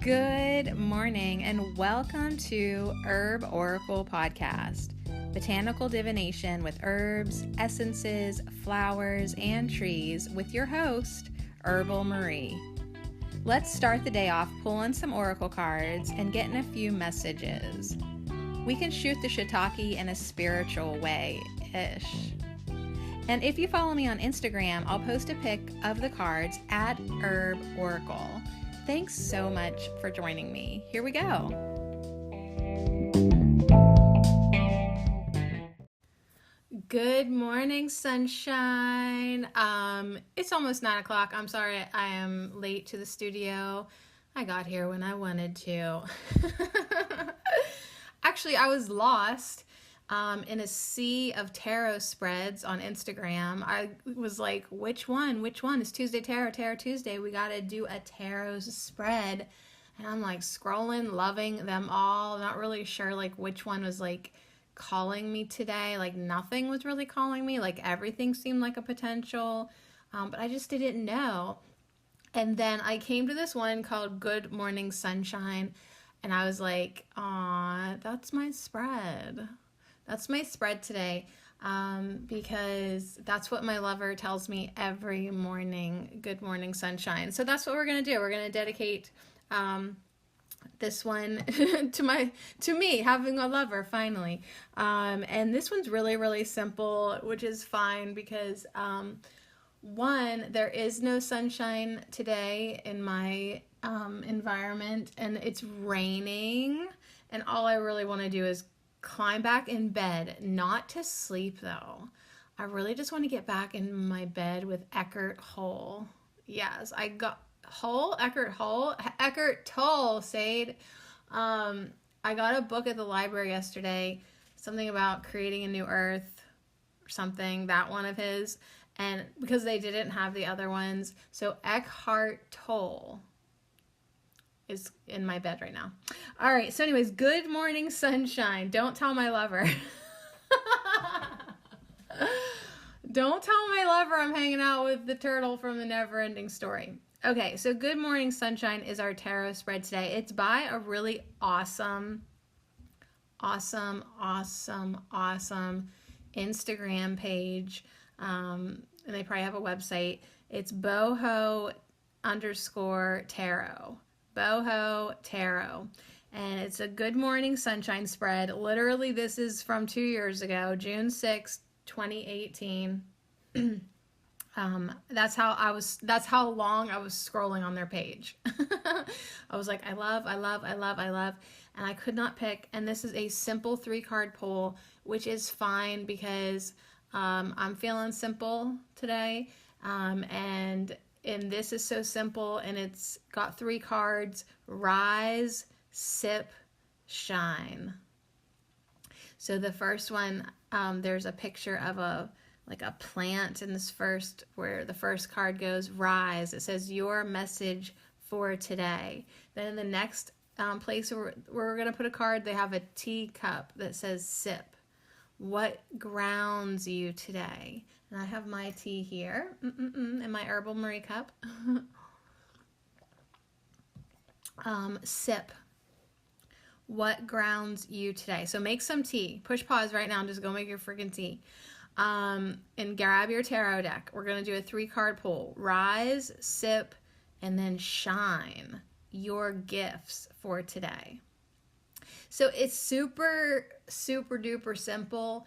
Good morning and welcome to Herb Oracle Podcast, botanical divination with herbs, essences, flowers, and trees with your host, Herbal Marie. Let's start the day off pulling some oracle cards and getting a few messages. We can shoot the shiitake in a spiritual way-ish. And if you follow me on Instagram, I'll post a pic of the cards at Herb Oracle. Thanks so much for joining me. Here we go. Good morning, sunshine. It's almost 9 o'clock. I'm sorry I am late to the studio. I got here when I wanted to. Actually, I was lost in a sea of tarot spreads on Instagram. I was like, which one? It's Tuesday Tarot Tuesday. We got to do a tarot spread. And I'm like scrolling, loving them all. Not really sure like which one was like calling me today. Like nothing was really calling me. Like everything seemed like a potential. But I just didn't know. And then I came to this one called Good Morning Sunshine. And I was like, aw, that's my spread. That's my spread today, because that's what my lover tells me every morning. Good morning, sunshine. So that's what we're gonna do. We're gonna dedicate this one to me having a lover finally. And this one's really, really simple, which is fine because one, there is no sunshine today in my environment, and it's raining, and all I really want to do is climb back in bed, not to sleep though. I really just want to get back in my bed with Eckhart Tolle. Yes, I got Eckhart Tolle said. I got a book at the library yesterday, something about creating a new earth or something, that one of his, and because they didn't have the other ones, so Eckhart Tolle is in my bed right now. All right, so anyways, good morning, sunshine. Don't tell my lover. Don't tell my lover I'm hanging out with the turtle from the Never-Ending Story. Okay, so good morning, sunshine is our tarot spread today. It's by a really awesome Instagram page. And they probably have a website. It's Bojo _tarot. Bojo Tarot, and it's a good morning sunshine spread. Literally, this is from 2 years ago, June 6th, 2018. That's how long I was scrolling on their page. I was like, I love, and I could not pick. And this is a simple 3-card pull, which is fine because I'm feeling simple today, and this is so simple, and it's got 3 cards: rise, sip, shine. So the first one, there's a picture of a plant in this first, where the first card goes, rise. It says your message for today. Then in the next place where we're going to put a card, they have a teacup that says sip. What grounds you today? And I have my tea here in my Herbal Marie cup. Sip. What grounds you today? So make some tea. Push pause right now and just go make your freaking tea. And grab your tarot deck. We're going to do a 3-card pull. Rise, sip, and then shine. Your gifts for today. So it's super, super duper simple.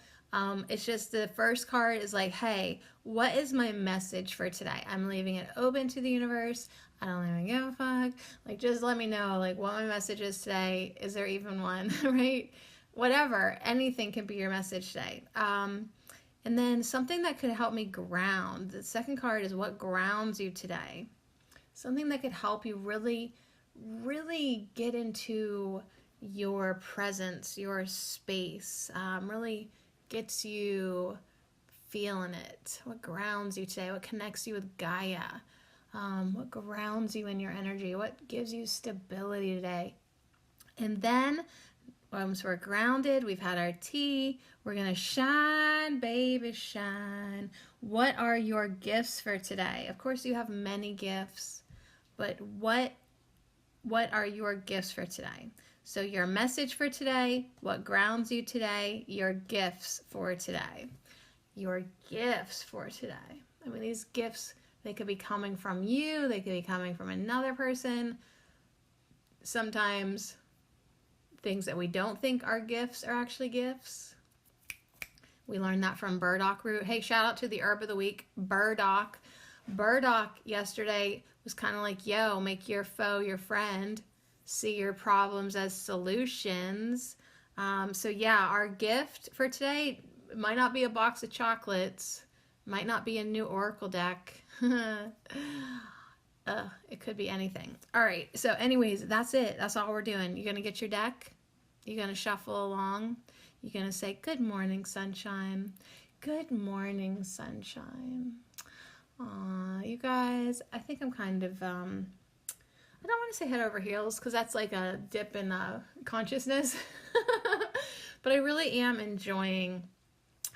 It's just the first card is like, hey, what is my message for today? I'm leaving it open to the universe. I don't even give a fuck. Like, just let me know, like, what my message is today. Is there even one, right? Whatever. Anything can be your message today. And then something that could help me ground. The second card is what grounds you today. Something that could help you really, really get into your presence, your space, really gets you feeling it. What grounds you today? What connects you with Gaia? What grounds you in your energy? What gives you stability today? And then once we're grounded, we've had our tea, we're going to shine, baby, shine. What are your gifts for today? Of course, you have many gifts, but what what are your gifts for today? So your message for today, what grounds you today, your gifts for today. Your gifts for today. I mean, these gifts, they could be coming from you, they could be coming from another person. Sometimes things that we don't think are gifts are actually gifts. We learned that from burdock root. Hey, shout out to the herb of the week, burdock. Burdock yesterday was kind of like, yo, make your foe your friend. See your problems as solutions. So yeah, our gift for today might not be a box of chocolates. Might not be a new Oracle deck. It could be anything. All right. So anyways, that's it. That's all we're doing. You're going to get your deck. You're going to shuffle along. You're going to say, good morning, sunshine. Good morning, sunshine. Aw, you guys, I think I'm kind of, I don't want to say head over heels because that's like a dip in consciousness. But I really am enjoying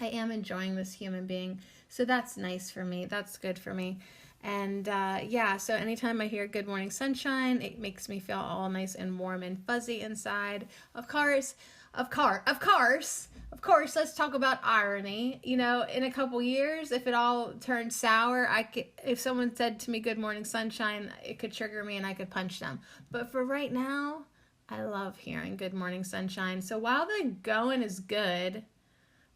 this human being. So that's nice for me. That's good for me. And yeah, so anytime I hear good morning sunshine, it makes me feel all nice and warm and fuzzy inside. Of course, let's talk about irony. You know, in a couple years, if it all turned sour, if someone said to me good morning sunshine, it could trigger me and I could punch them. But for right now, I love hearing good morning sunshine. So while the going is good,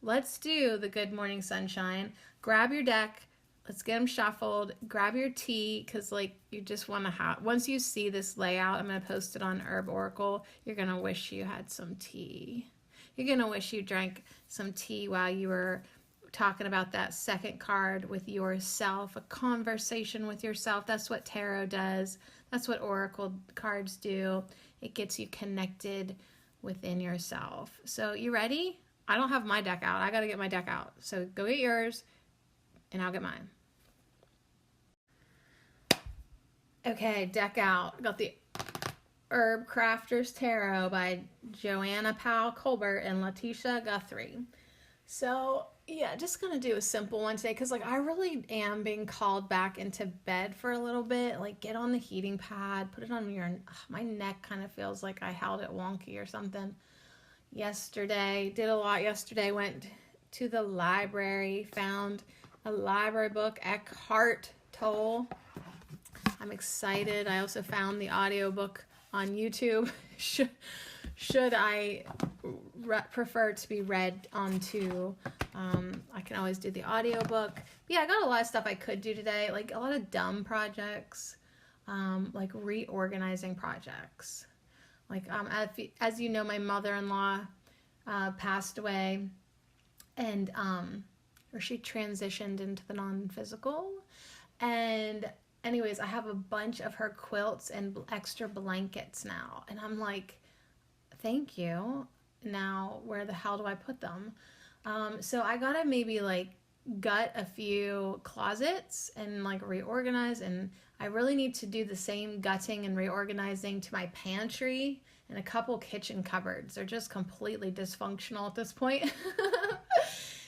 let's do the good morning sunshine. Grab your deck. Let's get them shuffled. Grab your tea because like you just want to have, once you see this layout, I'm going to post it on Herb Oracle. You're going to wish you had some tea. You're going to wish you drank some tea while you were talking about that second card with yourself, a conversation with yourself. That's what tarot does. That's what Oracle cards do. It gets you connected within yourself. So you ready? I don't have my deck out. I got to get my deck out. So go get yours and I'll get mine. Okay, deck out. Got the Herb Crafters Tarot by Joanna Powell Colbert and Letitia Guthrie. So yeah, just gonna do a simple one today because like I really am being called back into bed for a little bit. Like get on the heating pad, put it on my neck kind of feels like I held it wonky or something. Yesterday, did a lot yesterday, went to the library, found a library book, Eckhart Tolle. I'm excited. I also found the audiobook on YouTube. Should I prefer to be read onto, I can always do the audiobook. But yeah, I got a lot of stuff I could do today, like a lot of dumb projects, like reorganizing projects. Like, as you know, my mother-in-law passed away, and or she transitioned into the non-physical. And anyways, I have a bunch of her quilts and extra blankets now. And I'm like, thank you. Now, where the hell do I put them? So I gotta maybe like gut a few closets and like reorganize. And I really need to do the same gutting and reorganizing to my pantry and a couple kitchen cupboards. They're just completely dysfunctional at this point.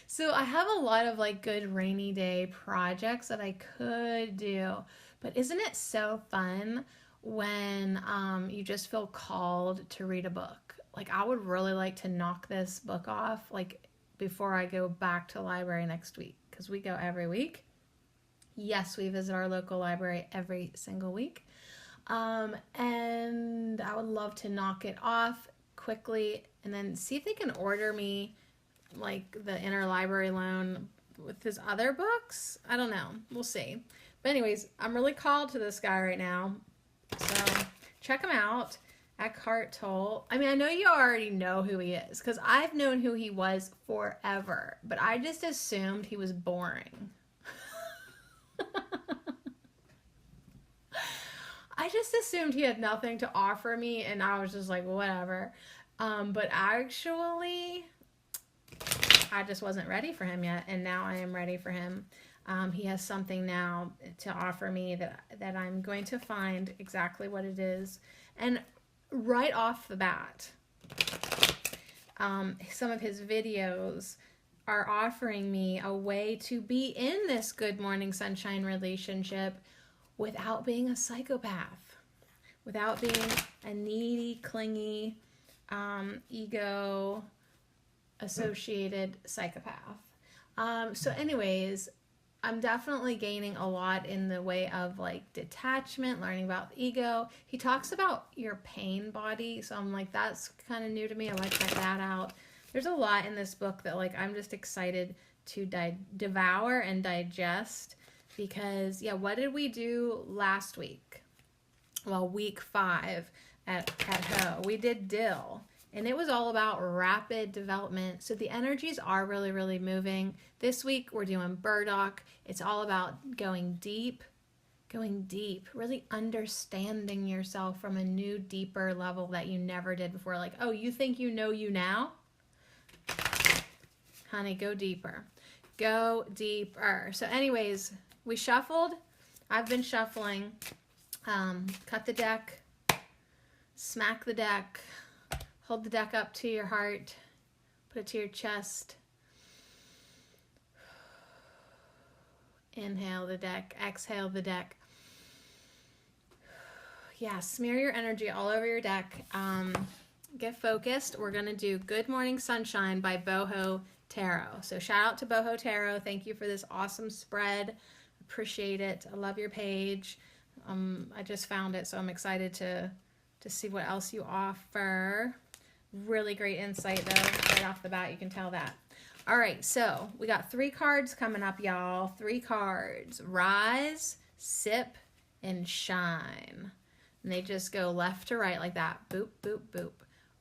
So I have a lot of like good rainy day projects that I could do, but isn't it so fun when you just feel called to read a book? Like I would really like to knock this book off like before I go back to the library next week, because we go every week. Yes, we visit our local library every single week. And I would love to knock it off quickly and then see if they can order me like the interlibrary loan with his other books. I don't know. We'll see. But anyways, I'm really called to this guy right now. So check him out. Eckhart Tolle. I mean, I know you already know who he is because I've known who he was forever, but I just assumed he was boring. I just assumed he had nothing to offer me, and I was just like, whatever. But actually, I just wasn't ready for him yet, and now I am ready for him. He has something now to offer me that I'm going to find exactly what it is. And right off the bat, some of his videos are offering me a way to be in this good morning sunshine relationship without being a psychopath, without being a needy, clingy, ego associated psychopath. So anyways, I'm definitely gaining a lot in the way of like detachment, learning about ego. He talks about your pain body, so I'm like, that's kind of new to me. I like to check that out. There's a lot in this book that like I'm just excited to devour and digest, because yeah, what did we do last week? Well, week 5 at Ho, we did dill. And it was all about rapid development. So the energies are really, really moving. This week we're doing burdock. It's all about going deep, really understanding yourself from a new, deeper level that you never did before. Like, oh, you think you know you now? Honey, go deeper. Go deeper. So anyways, we shuffled. I've been shuffling. Cut the deck. Smack the deck. Hold the deck up to your heart. Put it to your chest. Inhale the deck. Exhale the deck. Yeah, smear your energy all over your deck. Get focused. We're going to do Good Morning Sunshine by Bojo Tarot. So shout out to Bojo Tarot. Thank you for this awesome spread. Appreciate it. I love your page. I just found it, so I'm excited to see what else you offer. Really great insight, though, right off the bat. You can tell that. All right, so we got 3 cards coming up, y'all. 3 cards. Rise, Sip, and Shine. And they just go left to right like that. Boop, boop, boop.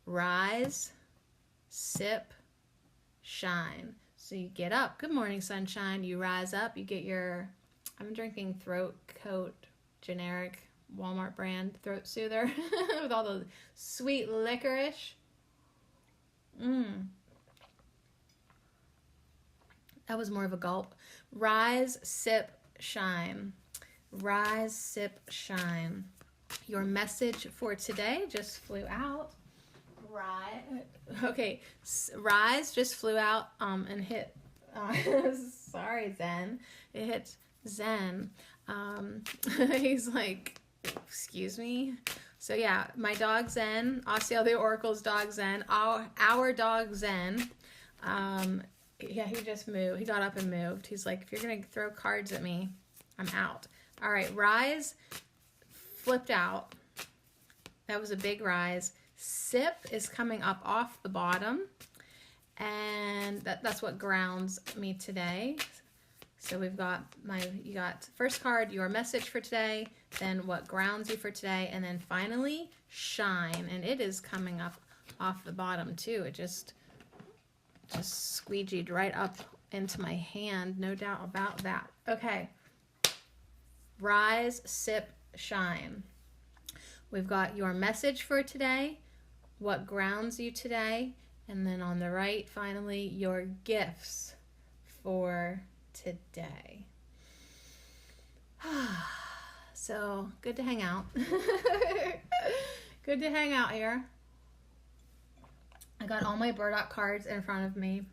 Rise, Sip, Shine. So you get up. Good morning, sunshine. You rise up. You get your, I'm drinking Throat Coat, generic Walmart brand throat soother with all the sweet licorice. That was more of a gulp. Rise, sip, shine. Rise, sip, shine. Your message for today just flew out. Okay, Rise just flew out and hit. Sorry, Zen. It hit Zen. He's like, excuse me. So yeah, my dog Zen, Osceola the Oracle's dog Zen, our dog Zen. Yeah, he just moved. He got up and moved. He's like, if you're gonna throw cards at me, I'm out. All right, Rise flipped out. That was a big rise. Sip is coming up off the bottom, and that's what grounds me today. So we've got you got first card, your message for today, then what grounds you for today, and then finally shine, and it is coming up off the bottom too. It just squeegeed right up into my hand, no doubt about that. Okay, Rise, Sip, Shine. We've got your message for today, what grounds you today, and then on the right, finally, your gifts for today. So good to hang out. Good to hang out here. I got all my burdock cards in front of me.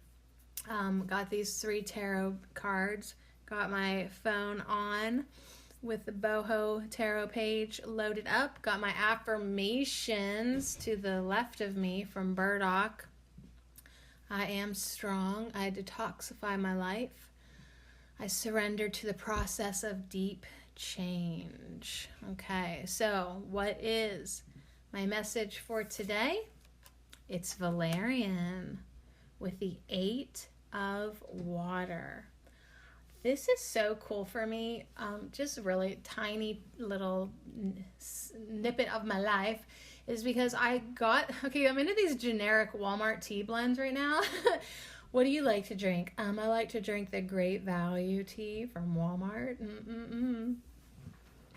Got these 3 tarot cards. Got my phone on with the Bojo Tarot page loaded up. Got my affirmations to the left of me from burdock. I am strong. I detoxify my life. I surrender to the process of deep change. Okay, so what is my message for today? It's Valerian with the 8 of water. This is so cool for me. Just really tiny little snippet of my life is because I'm into these generic Walmart tea blends right now. What do you like to drink? I like to drink the Great Value tea from Walmart.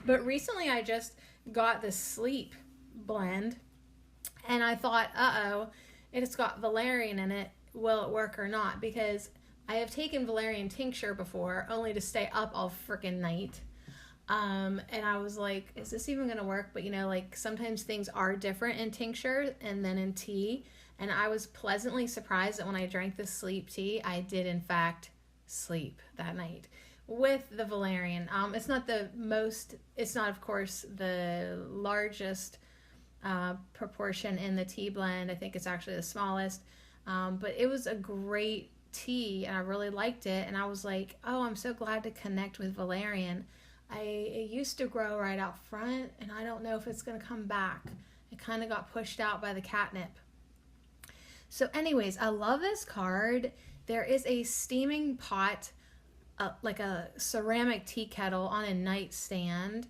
But recently I just got the Sleep blend, and I thought, it's got valerian in it. Will it work or not? Because I have taken valerian tincture before, only to stay up all freaking night. And I was like, is this even going to work? But sometimes things are different in tincture and then in tea. And I was pleasantly surprised that when I drank the sleep tea, I did in fact sleep that night. with the valerian. It's not the most, it's not, of course, the largest proportion in the tea blend. I think it's actually the smallest. But it was a great tea and I really liked it. And I was like, oh, I'm so glad to connect with valerian. It used to grow right out front and I don't know if it's going to come back. It kind of got pushed out by the catnip. So anyways, I love this card. There is a steaming pot, like a ceramic tea kettle on a nightstand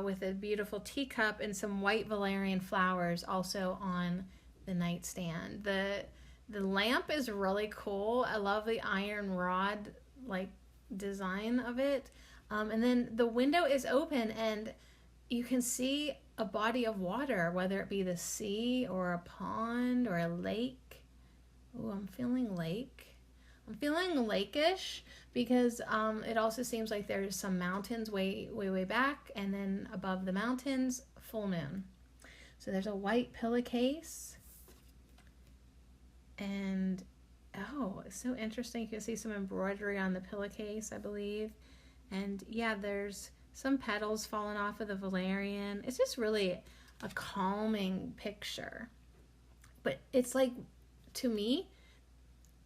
with a beautiful teacup and some white valerian flowers also on the nightstand. The lamp is really cool. I love the iron rod like design of it. And then the window is open and you can see a body of water, whether it be the sea or a pond or a lake. Oh, I'm feeling lake. I'm feeling lakeish because it also seems like there's some mountains way back, and then above the mountains, full moon. So there's a white pillowcase, and oh, it's so interesting. You can see some embroidery on the pillowcase, I believe, and yeah, there's some petals falling off of the valerian. It's just really a calming picture, but it's like, to me,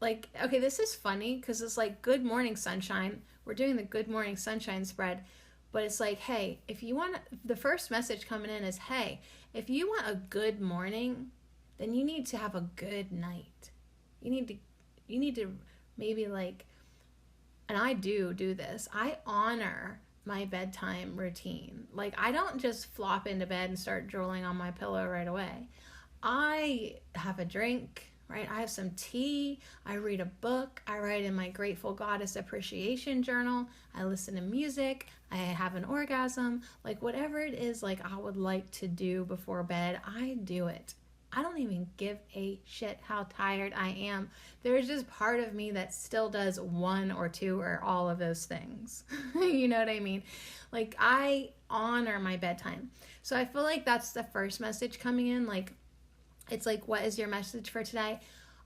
like, okay, this is funny because it's like good morning sunshine. We're doing the good morning sunshine spread, but it's like, hey, if you want, the first message coming in is, hey, if you want a good morning, then you need to have a good night. You need to maybe like, and I do this. I honor my bedtime routine. Like, I don't just flop into bed and start drooling on my pillow right away. I have a drink, right? I have some tea. I read a book. I write in my Grateful Goddess Appreciation Journal. I listen to music. I have an orgasm. Like, whatever it is, like, I would like to do before bed, I do it. I don't even give a shit how tired I am. There's just part of me that still does one or two or all of those things. You know what I mean? Like, I honor my bedtime. So I feel like that's the first message coming in. Like, it's like, what is your message for today?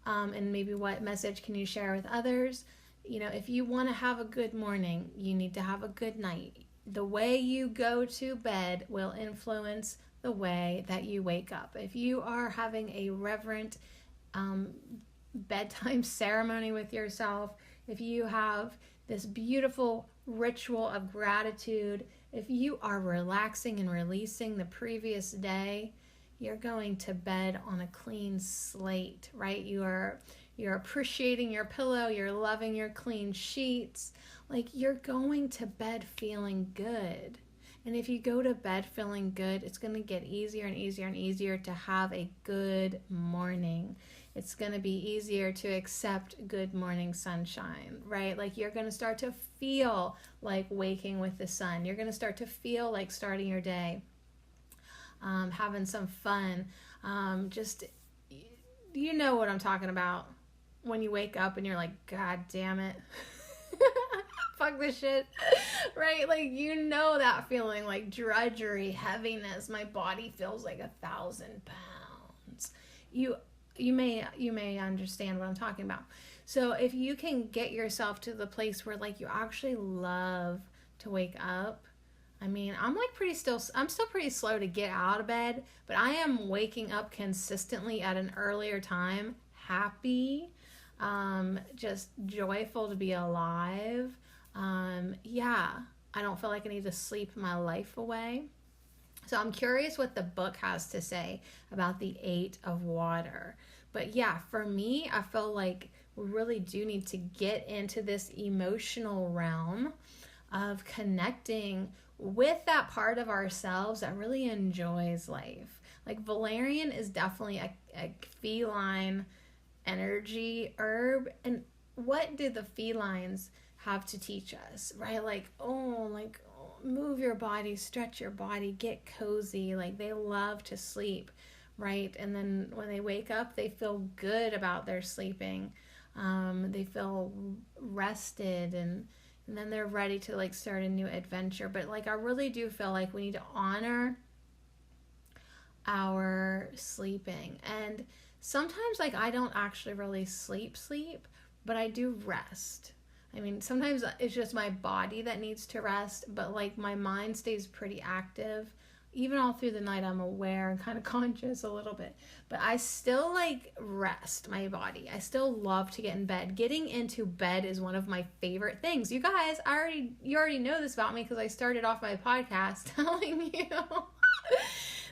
And maybe what message can you share with others? You know, if you want to have a good morning, you need to have a good night. The way you go to bed will influence the way that you wake up. If you are having a reverent bedtime ceremony with yourself, if you have this beautiful ritual of gratitude, if you are relaxing and releasing the previous day, you're going to bed on a clean slate, right? You're appreciating your pillow, you're loving your clean sheets. Like, you're going to bed feeling good. And if you go to bed feeling good, it's going to get easier and easier and easier to have a good morning. It's going to be easier to accept good morning sunshine, right? Like, you're going to start to feel like waking with the sun. You're going to start to feel like starting your day, having some fun. Just, you know what I'm talking about when you wake up and you're like, God damn it. Fuck this shit, right? Like, you know that feeling, like drudgery, heaviness. My body feels like 1,000 pounds. You may understand what I'm talking about. So if you can get yourself to the place where like you actually love to wake up. I mean, I'm still pretty slow to get out of bed, but I am waking up consistently at an earlier time, happy, just joyful to be alive. Yeah, I don't feel like I need to sleep my life away. So I'm curious what the book has to say about the 8 of water. But yeah, for me, I feel like we really do need to get into this emotional realm of connecting with that part of ourselves that really enjoys life. Like, valerian is definitely a feline energy herb. And what did the felines have to teach us, right? Like, move your body, stretch your body, get cozy. Like, they love to sleep, right? And then when they wake up, they feel good about their sleeping. They feel rested, and then they're ready to like start a new adventure. But like, I really do feel like we need to honor our sleeping. And sometimes, like, I don't actually really sleep, but I do rest. I mean, sometimes it's just my body that needs to rest, but like my mind stays pretty active. Even all through the night, I'm aware and kind of conscious a little bit. But I still like rest my body. I still love to get in bed. Getting into bed is one of my favorite things. You guys, you already know this about me because I started off my podcast telling you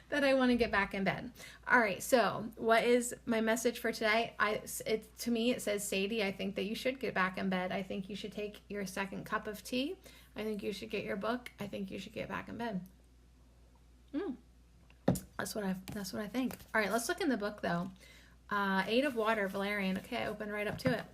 that I want to get back in bed. All right, so what is my message for today? To me, it says, Sadie, I think that you should get back in bed. I think you should take your second cup of tea. I think you should get your book. I think you should get back in bed. That's what I think. All right, let's look in the book though. 8 of Water, Valerian. Okay, I opened right up to it.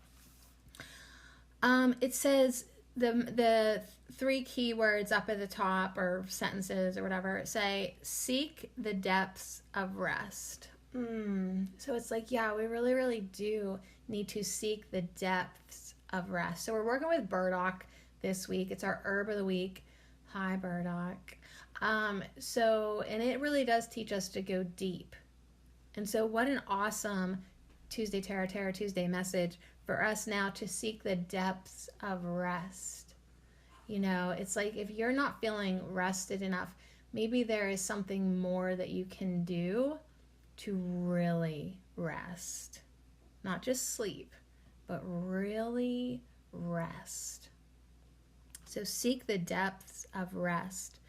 It says the 3 keywords up at the top, or sentences or whatever, say seek the depths of rest. So it's like, yeah, we really, really do need to seek the depths of rest. So we're working with burdock this week. It's our herb of the week. Hi, burdock. And it really does teach us to go deep. And so what an awesome Tuesday Tarot Tuesday message for us now to seek the depths of rest. You know, it's like if you're not feeling rested enough, maybe there is something more that you can do to really rest. Not just sleep, but really rest. So seek the depths of rest.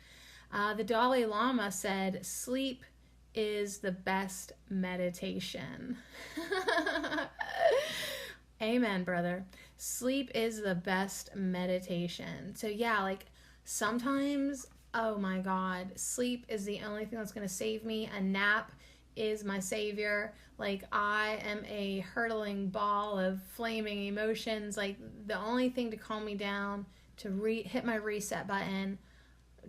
The Dalai Lama said, sleep is the best meditation. Amen, brother. Sleep is the best meditation. So yeah, like sometimes, oh my God, sleep is the only thing that's going to save me. A nap is my savior. Like I am a hurtling ball of flaming emotions. Like the only thing to calm me down, to hit my reset button,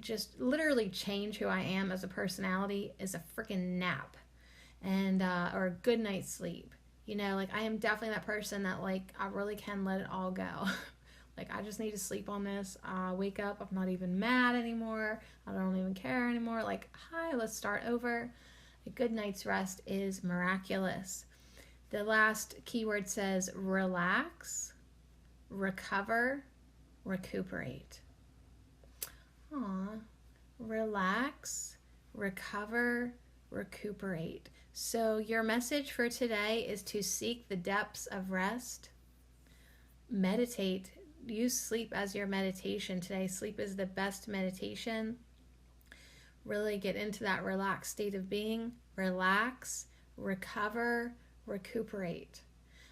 just literally change who I am as a personality, is a freaking nap and or a good night's sleep. You know, like I am definitely that person that like I really can let it all go. Like I just need to sleep on this. Wake up, I'm not even mad anymore. I don't even care anymore. Like, hi, let's start over. A good night's rest is miraculous. The last keyword says relax, recover, recuperate. Relax, recover, recuperate. So your message for today is to seek the depths of rest. Meditate. Use sleep as your meditation today. Sleep is the best meditation. Really get into that relaxed state of being. Relax, recover, recuperate.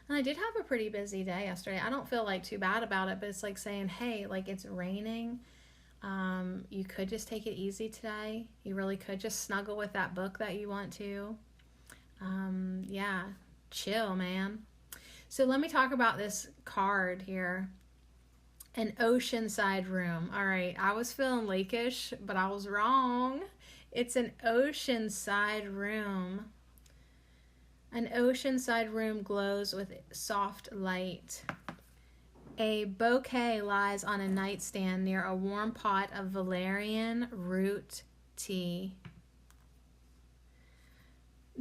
And I did have a pretty busy day yesterday. I don't feel like too bad about it, but it's like saying, hey, like it's raining. You could just take it easy today. You really could just snuggle with that book that you want to. Yeah, chill, man. So let me talk about this card here. An oceanside room. All right, I was feeling lakeish, but I was wrong. It's an oceanside room. An oceanside room glows with soft light. A bouquet lies on a nightstand near a warm pot of valerian root tea.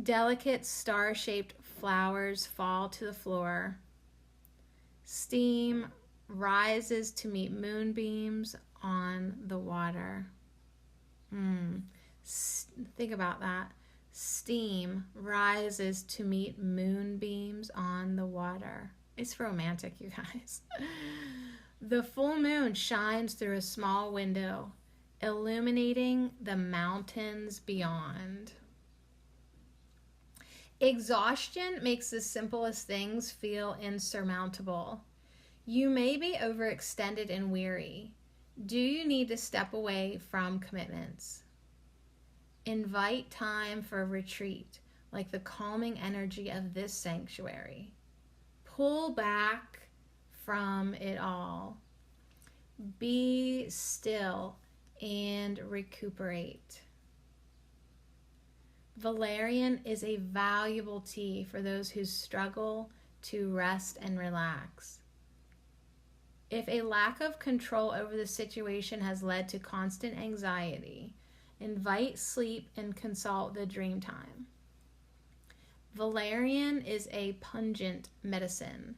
Delicate star-shaped flowers fall to the floor. Steam rises to meet moonbeams on the water. Think about that. Steam rises to meet moonbeams on the water. It's romantic, you guys. The full moon shines through a small window, illuminating the mountains beyond. Exhaustion makes the simplest things feel insurmountable. You may be overextended and weary. Do you need to step away from commitments? Invite time for retreat, like the calming energy of this sanctuary. Pull back from it all. Be still and recuperate. Valerian is a valuable tea for those who struggle to rest and relax. If a lack of control over the situation has led to constant anxiety, invite sleep and consult the dream time. Valerian is a pungent medicine,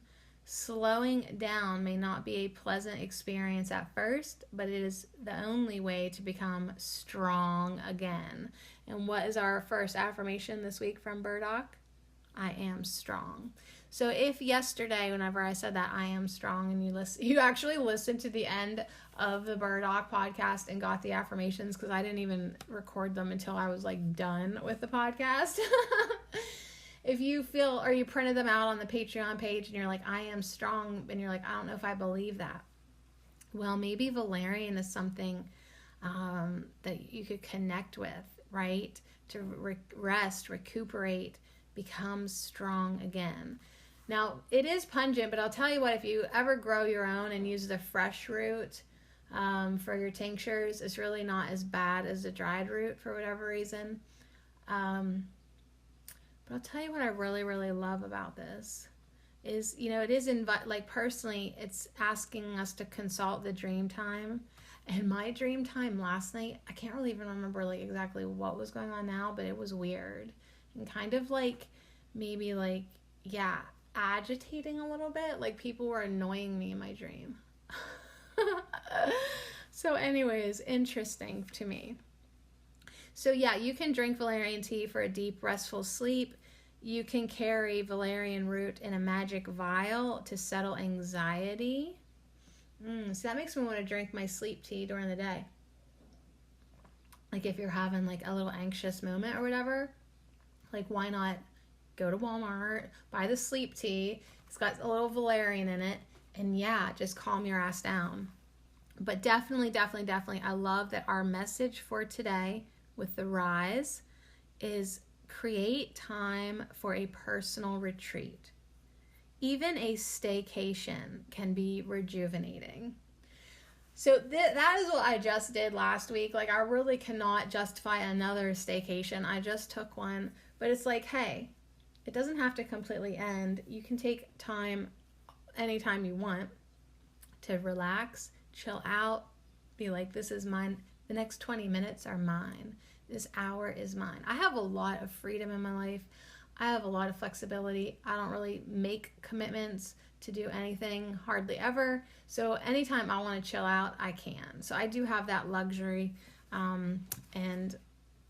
Slowing down may not be a pleasant experience at first, but it is the only way to become strong again. And what is our first affirmation this week from Burdock? I am strong. So if yesterday, whenever I said that I am strong, and you actually listened to the end of the Burdock podcast and got the affirmations, because I didn't even record them until I was like done with the podcast. If you feel, or you printed them out on the Patreon page and you're like, I am strong, and you're like, I don't know if I believe that. Well, maybe valerian is something that you could connect with, right? To rest, recuperate, become strong again. Now, it is pungent, but I'll tell you what, if you ever grow your own and use the fresh root for your tinctures, it's really not as bad as the dried root for whatever reason. But I'll tell you what I really, really love about this is, it is personally, it's asking us to consult the dream time. And my dream time last night, I can't really even remember like exactly what was going on now, but it was weird and kind of maybe agitating a little bit. Like people were annoying me in my dream. So anyways, interesting to me. So yeah, you can drink valerian tea for a deep, restful sleep. You can carry valerian root in a magic vial to settle anxiety. So that makes me want to drink my sleep tea during the day. Like if you're having like a little anxious moment or whatever, like why not go to Walmart, buy the sleep tea. It's got a little valerian in it, and yeah, just calm your ass down. But definitely, I love that our message for today with the rise is create time for a personal retreat. Even a staycation can be rejuvenating. So that is what I just did last week. Like I really cannot justify another staycation. I just took one, but it's like, hey, it doesn't have to completely end. You can take time anytime you want to relax, chill out, be like, this is mine. The next 20 minutes are mine. This hour is mine. I have a lot of freedom in my life. I have a lot of flexibility. I don't really make commitments to do anything hardly ever. So anytime I want to chill out, I can. So I do have that luxury. And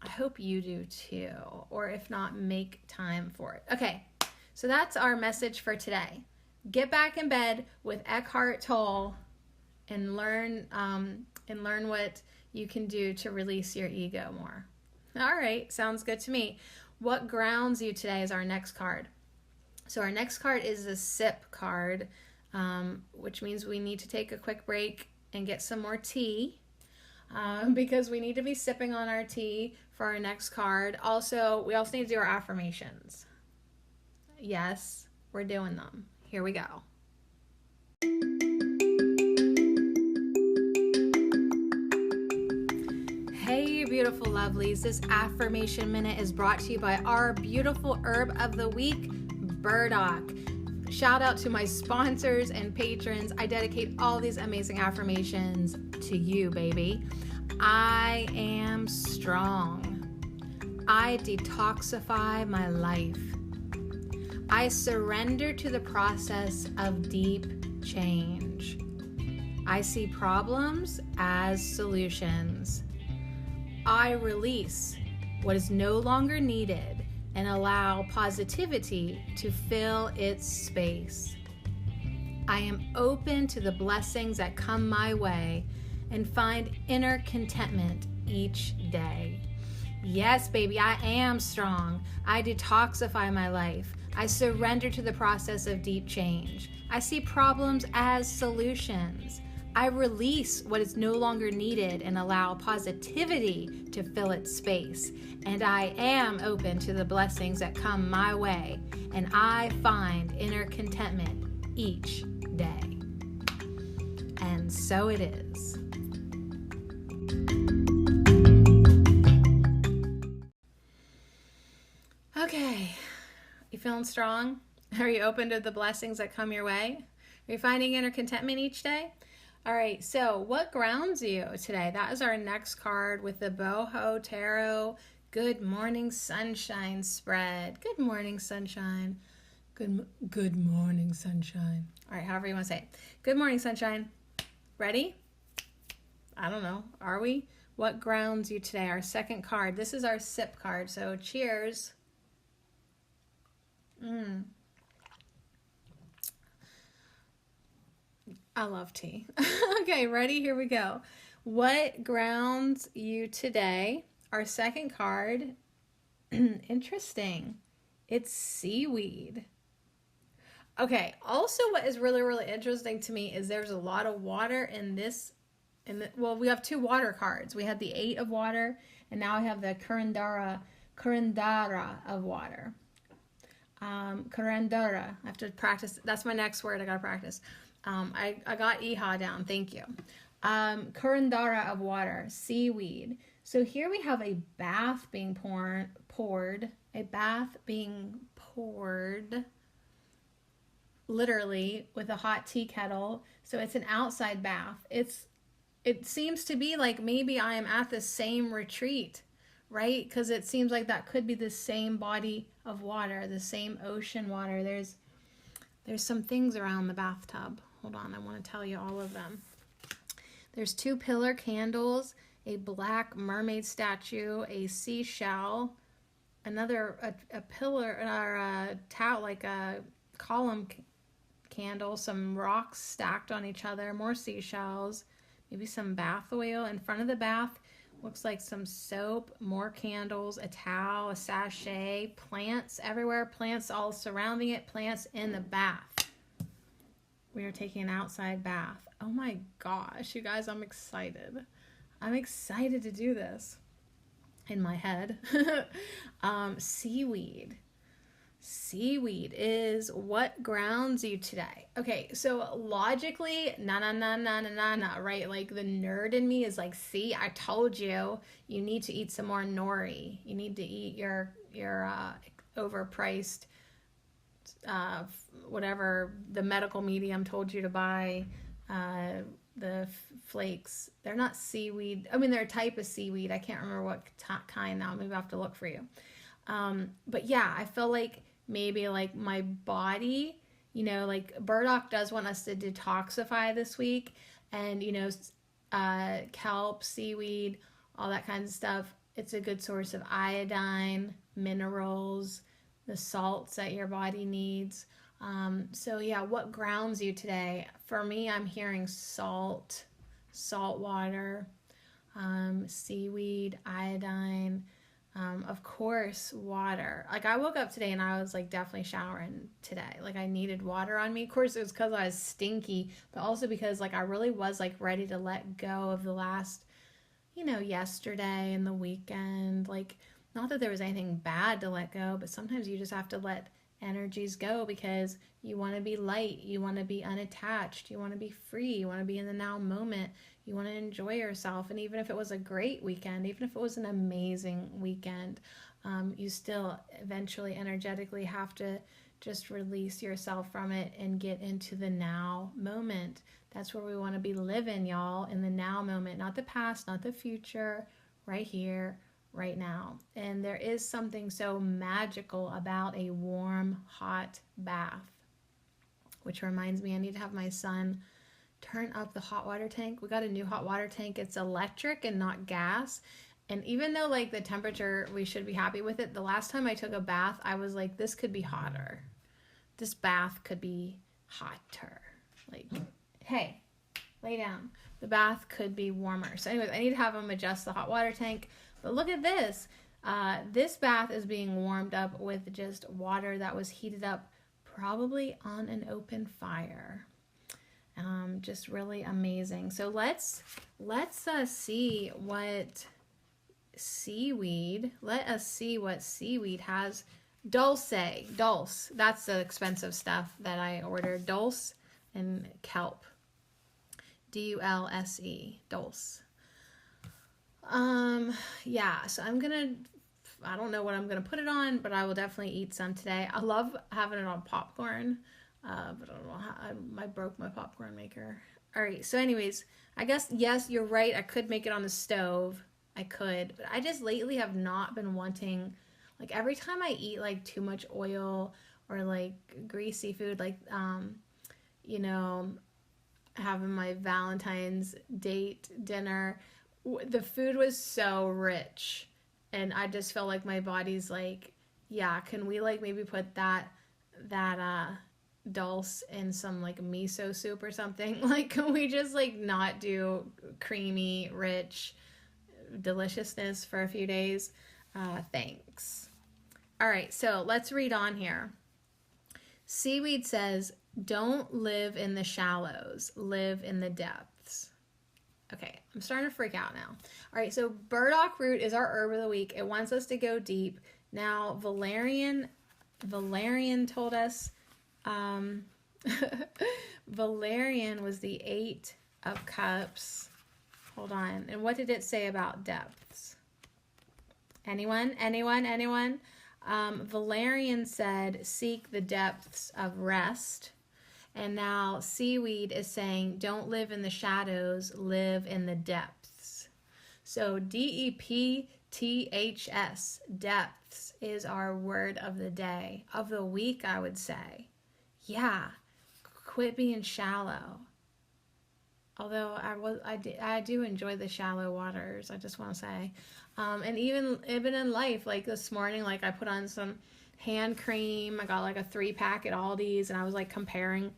I hope you do too. Or if not, make time for it. Okay, so that's our message for today. Get back in bed with Eckhart Tolle and learn what you can do to release your ego more. All right, sounds good to me. What grounds you today is our next card. So our next card is the sip card, which means we need to take a quick break and get some more tea because we need to be sipping on our tea for our next card. Also, we also need to do our affirmations. Yes, we're doing them. Here we go. Hey, beautiful lovelies. This affirmation minute is brought to you by our beautiful herb of the week, Burdock. Shout out to my sponsors and patrons. I dedicate all these amazing affirmations to you, baby. I am strong. I detoxify my life. I surrender to the process of deep change. I see problems as solutions. I release what is no longer needed and allow positivity to fill its space. I am open to the blessings that come my way and find inner contentment each day. Yes, baby, I am strong. I detoxify my life. I surrender to the process of deep change. I see problems as solutions. I release what is no longer needed and allow positivity to fill its space. And I am open to the blessings that come my way. And I find inner contentment each day. And so it is. Okay. You feeling strong? Are you open to the blessings that come your way? Are you finding inner contentment each day? All right, so what grounds you today? That is our next card with the Bojo Tarot Good Morning Sunshine spread. Good morning, sunshine. Good morning, sunshine. All right, however you want to say it. Good morning, sunshine. Ready? I don't know. Are we? What grounds you today? Our second card. This is our sip card. So cheers. I love tea. Okay, ready? Here we go. What grounds you today? Our second card. Interesting. It's seaweed. Okay, also what is really, really interesting to me is there's a lot of water in this. Well, we have two water cards. We had the 8 of water, and now I have the Kurandara of water. Kurandara. I have to practice. That's my next word. I got to practice. I got Iha down. Thank you. Kurandara of water, seaweed. So here we have a bath being poured. A bath being poured. Literally with a hot tea kettle. So it's an outside bath. It seems to be like maybe I am at the same retreat, right? Because it seems like that could be the same body of water, the same ocean water. There's some things around the bathtub. Hold on, I want to tell you all of them. There's 2 pillar candles, a black mermaid statue, a seashell, another a pillar or a towel, like a column candle, some rocks stacked on each other, more seashells, maybe some bath oil in front of the bath. Looks like some soap, more candles, a towel, a sachet, plants everywhere, plants all surrounding it, plants in the bath. We are taking an outside bath. Oh my gosh, you guys, I'm excited. I'm excited to do this. In my head. Seaweed. Seaweed is what grounds you today. Okay, so logically, na, right? Like the nerd in me is like, see, I told you, you need to eat some more nori. You need to eat your overpriced, whatever the medical medium told you to buy, the flakes. They're not seaweed. I mean, they're a type of seaweed. I can't remember what kind now. Maybe I'll have to look for you. But yeah, I feel like maybe like my body, like Burdock does want us to detoxify this week, and kelp, seaweed, all that kind of stuff. It's a good source of iodine, minerals, the salts that your body needs. So yeah, what grounds you today? For me, I'm hearing salt water, seaweed, iodine, of course, water. Like I woke up today and I was like definitely showering today. Like I needed water on me. Of course, it was because I was stinky, but also because like I really was like ready to let go of the last, yesterday and the weekend. Like, not that there was anything bad to let go, but sometimes you just have to let energies go because you want to be light, you want to be unattached, you want to be free, you want to be in the now moment, you want to enjoy yourself. And even if it was a great weekend, even if it was an amazing weekend, you still eventually energetically have to just release yourself from it and get into the now moment. That's where we want to be living, y'all, in the now moment, not the past, not the future, right here, right now. And there is something so magical about a warm, hot bath, which reminds me I need to have my son turn up the hot water tank. We got a new hot water tank. It's electric and not gas. And even though like the temperature, we should be happy with it, the last time I took a bath, I was like, this could be hotter. This bath could be hotter. Like, hey, lay down. The bath could be warmer. So anyways, I need to have him adjust the hot water tank. But look at this. This bath is being warmed up with just water that was heated up probably on an open fire. Just really amazing. So let's see what seaweed. Let us see what seaweed has. Dulce. That's the expensive stuff that I ordered. Dulce and kelp. Dulse. Dulce. Yeah, so I don't know what I'm gonna put it on, but I will definitely eat some today. I love having it on popcorn, but I don't know how, I broke my popcorn maker. All right, so anyways, I guess, yes, you're right, I could make it on the stove. I could, but I just lately have not been wanting, like every time I eat like too much oil or like greasy food, like, you know, having my Valentine's date dinner. The food was so rich, and I just felt like my body's like, yeah, can we like maybe put that dulse in some like miso soup or something? Like, can we just like not do creamy, rich deliciousness for a few days? Thanks. All right, so let's read on here. Seaweed says, don't live in the shallows, live in the depths. Okay, I'm starting to freak out now. All right, so burdock root is our herb of the week. It wants us to go deep. Now, Valerian told us, Valerian was the 8 of Cups. Hold on. And what did it say about depths? Anyone? Valerian said, seek the depths of rest. And now Seaweed is saying, don't live in the shadows, live in the depths. So DEPTHS, depths, is our word of the day, of the week, I would say. Yeah, quit being shallow. Although I do enjoy the shallow waters, I just want to say. And even in life, like this morning, like I put on some hand cream. I got like a 3-pack at Aldi's, and I was like comparing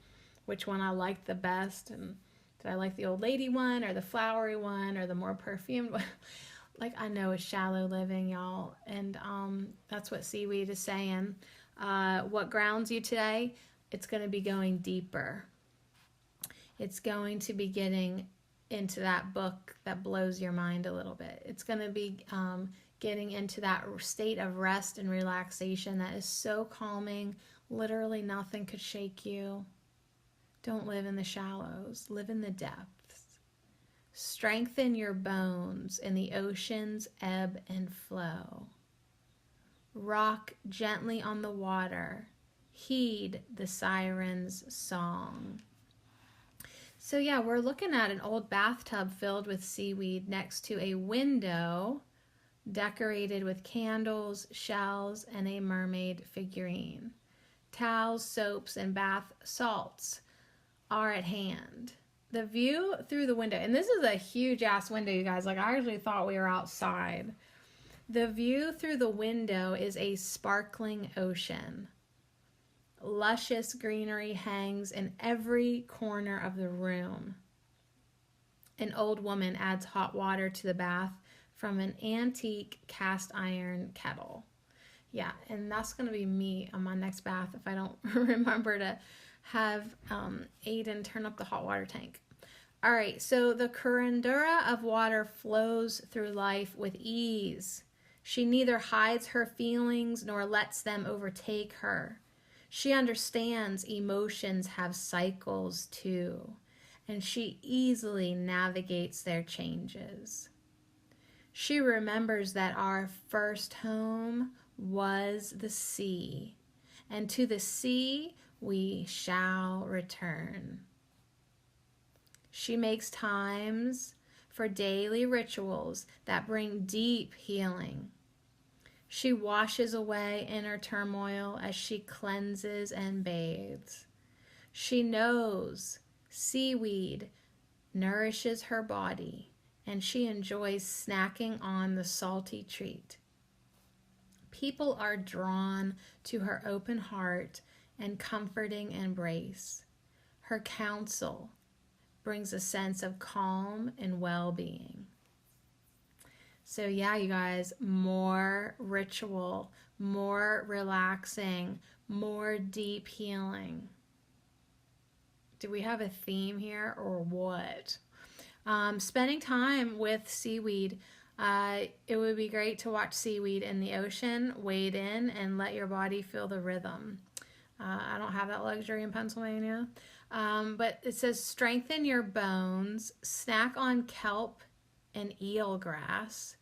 which one I liked the best, and did I like the old lady one or the flowery one or the more perfumed one? Like, I know it's shallow living, y'all, and that's what Seaweed is saying. What grounds you today? It's going to be going deeper. It's going to be getting into that book that blows your mind a little bit. It's going to be getting into that state of rest and relaxation that is so calming. Literally nothing could shake you. Don't live in the shallows. Live in the depths. Strengthen your bones in the ocean's ebb and flow. Rock gently on the water. Heed the siren's song. So yeah, we're looking at an old bathtub filled with seaweed next to a window decorated with candles, shells, and a mermaid figurine. Towels, soaps, and bath salts are at hand. The view through the window, and this is a huge ass window, you guys. Like, I actually thought we were outside. The view through the window is a sparkling ocean. Luscious greenery hangs in every corner of the room. An old woman adds hot water to the bath from an antique cast iron kettle. Yeah, and that's going to be me on my next bath if I don't remember to have Aiden turn up the hot water tank. All right, so the curandura of water flows through life with ease. She neither hides her feelings nor lets them overtake her. She understands emotions have cycles too, and she easily navigates their changes. She remembers that our first home was the sea, and to the sea we shall return. She makes times for daily rituals that bring deep healing. She washes away inner turmoil as she cleanses and bathes. She knows seaweed nourishes her body, and she enjoys snacking on the salty treat. People are drawn to her open heart and comforting embrace. Her counsel brings a sense of calm and well-being. So yeah, you guys, more ritual, more relaxing, more deep healing. Do we have a theme here or what? Spending time with seaweed. It would be great to watch seaweed in the ocean, wade in, and let your body feel the rhythm. I don't have that luxury in Pennsylvania. But it says strengthen your bones, snack on kelp and eelgrass,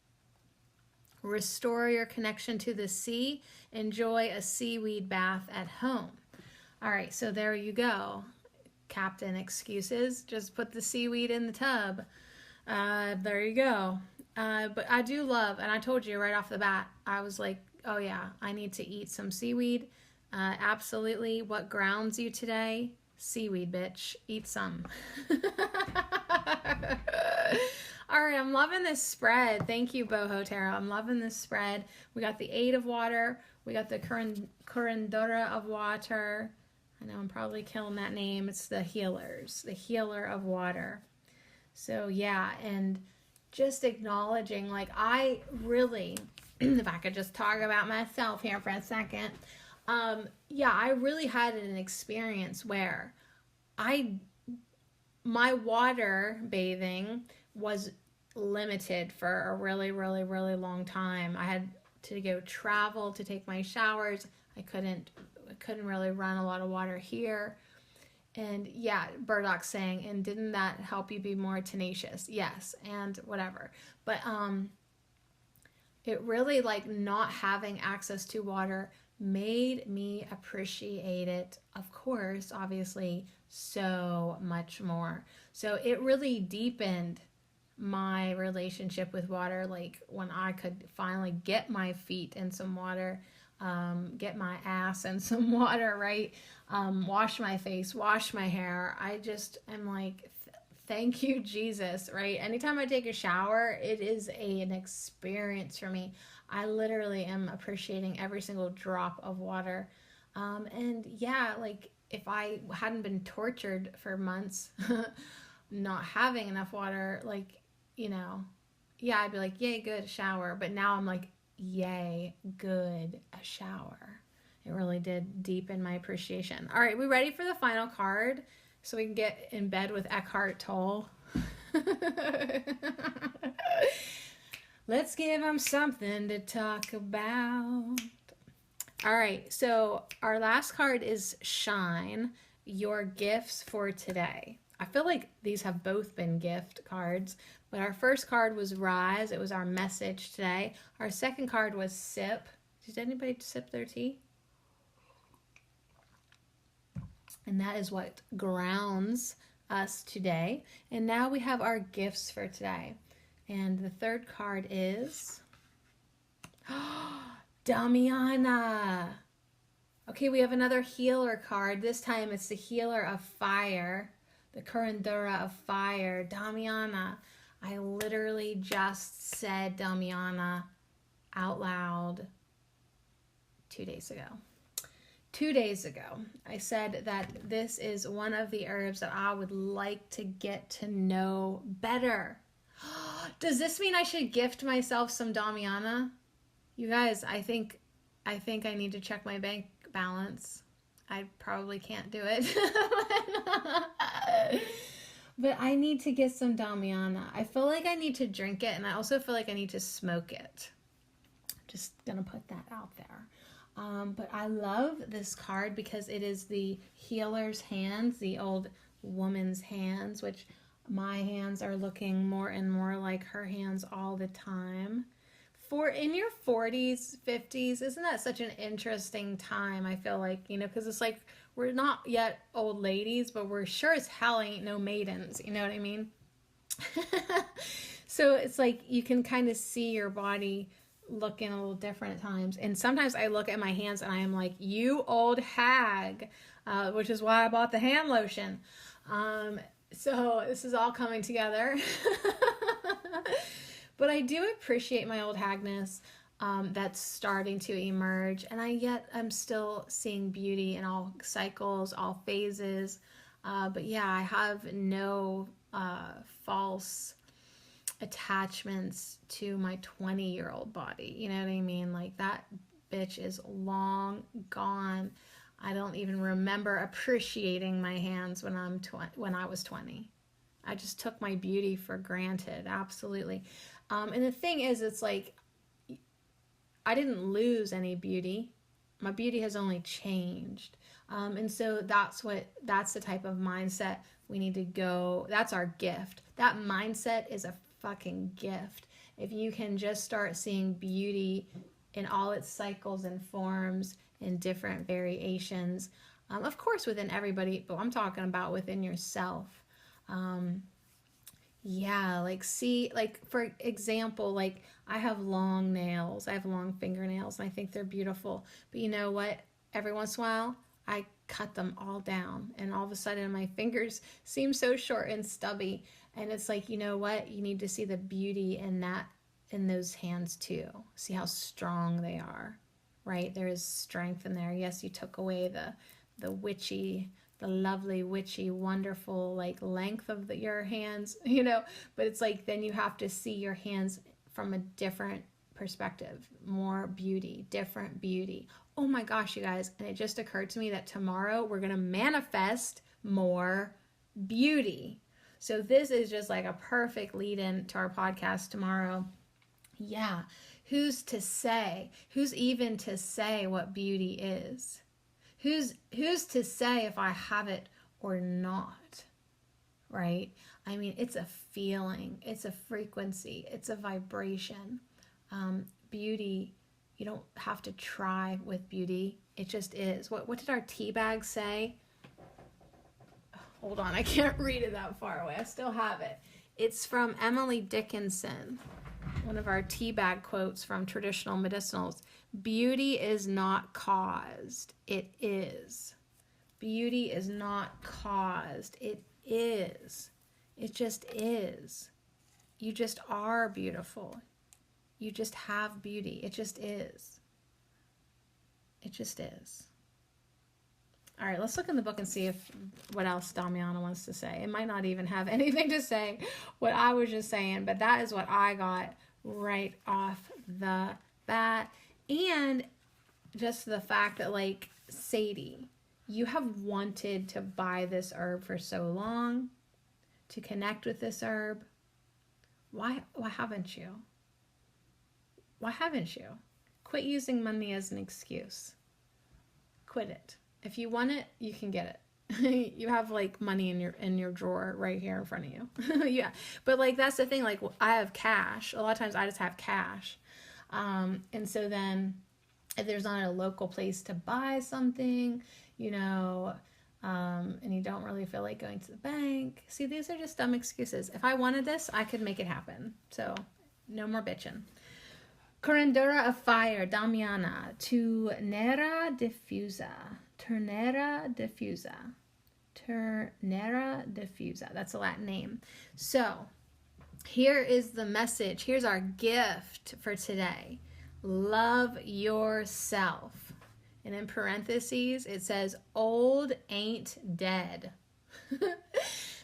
restore your connection to the sea, enjoy a seaweed bath at home. All right, so there you go. Captain excuses, just put the seaweed in the tub. There you go. But I do love, and I told you right off the bat, I was like, oh yeah, I need to eat some seaweed. Absolutely. What grounds you today? Seaweed, bitch. Eat some. All right, I'm loving this spread. Thank you, Bojo Tarot. I'm loving this spread. We got the 8 of water. We got the Curandora of water. I know I'm probably killing that name. It's the healers, the healer of water. So yeah, and just acknowledging, like, I really, if I could just talk about myself here for a second, yeah, I really had an experience where my water bathing was limited for a really, really, really long time. I had to go travel to take my showers. I couldn't really run a lot of water here. And yeah, Burdock saying, and didn't that help you be more tenacious? Yes, and whatever. But it really, like, not having access to water made me appreciate it, of course, obviously, so much more. So it really deepened my relationship with water, like when I could finally get my feet in some water, get my ass in some water, right? Wash my face, wash my hair. I just am like, thank you, Jesus, right? Anytime I take a shower, it is an experience for me. I literally am appreciating every single drop of water. And yeah, like, if I hadn't been tortured for months not having enough water, like, yeah, I'd be like, yay, good, a shower. But now I'm like, yay, good, a shower. It really did deepen my appreciation. All right, we ready for the final card so we can get in bed with Eckhart Tolle? Let's give him something to talk about. All right, so our last card is Shine, your gifts for today. I feel like these have both been gift cards, but our first card was Rise. It was our message today. Our second card was Sip. Did anybody sip their tea? And that is what grounds us today. And now we have our gifts for today. And the third card is Damiana. Okay, we have another healer card. This time it's the healer of fire, the Curandora of fire, Damiana. I literally just said Damiana out loud 2 days ago. 2 days ago, I said that this is one of the herbs that I would like to get to know better. Does this mean I should gift myself some Damiana? You guys, I think I need to check my bank balance. I probably can't do it. But I need to get some Damiana. I feel like I need to drink it, and I also feel like I need to smoke it. Just gonna put that out there. But I love this card because it is the healer's hands, the old woman's hands, which my hands are looking more and more like her hands all the time. For in your 40s, 50s, isn't that such an interesting time? I feel like, because it's like we're not yet old ladies, but we're sure as hell ain't no maidens. You know what I mean? So it's like you can kind of see your body looking a little different at times. And sometimes I look at my hands and I am like, you old hag, which is why I bought the hand lotion. So this is all coming together. But I do appreciate my old hagness that's starting to emerge. And I'm still seeing beauty in all cycles, all phases. But yeah, I have no false attachments to my 20-year-old body. You know what I mean? Like, that bitch is long gone. I don't even remember appreciating my hands when I was 20. I just took my beauty for granted. Absolutely. And the thing is, it's like, I didn't lose any beauty. My beauty has only changed. And so that's the type of mindset we need to go. That's our gift. That mindset is a fucking gift. If you can just start seeing beauty in all its cycles and forms in different variations, of course within everybody, but I'm talking about within yourself. Yeah, like, see, like, for example, like, I have long nails, I have long fingernails, and I think they're beautiful. But you know what? Every once in a while, I cut them all down, and all of a sudden my fingers seem so short and stubby. And it's like, you know what? You need to see the beauty in that, in those hands too. See how strong they are, right? There is strength in there. Yes, you took away the witchy, the lovely, witchy, wonderful, like length of your hands, you know, but it's like, then you have to see your hands from a different perspective, more beauty, different beauty. Oh my gosh, you guys. And it just occurred to me that tomorrow we're going to manifest more beauty. So this is just like a perfect lead in to our podcast tomorrow. Yeah. Who's to say? Who's even to say what beauty is? Who's to say if I have it or not? Right? I mean, it's a feeling, it's a frequency, it's a vibration. Beauty, you don't have to try with beauty. It just is. What did our tea bag say? Hold on, I can't read it that far away. I still have it. It's from Emily Dickinson, one of our tea bag quotes from Traditional Medicinals. Beauty is not caused, it is. Beauty is not caused, it is. It just is. You just are beautiful. You just have beauty. It just is. It just is. All right, let's look in the book and see what else Damiana wants to say. It might not even have anything to say what I was just saying, but that is what I got right off the bat. And just the fact that, like, Sadie, you have wanted to buy this herb for so long, to connect with this herb. Why haven't you? Why haven't you? Quit using money as an excuse. Quit it. If you want it, you can get it. You have like money in your drawer right here in front of you. Yeah. But like, that's the thing. Like, I have cash. A lot of times I just have cash. And so then if there's not a local place to buy something, you know, and you don't really feel like going to the bank. See, these are just dumb excuses. If I wanted this, I could make it happen. So no more bitching. Corandura of fire, Damiana, Turnera diffusa. Turnera diffusa. Turnera diffusa. That's a Latin name. So here is the message. Here's our gift for today. Love yourself. And in parentheses, it says, old ain't dead.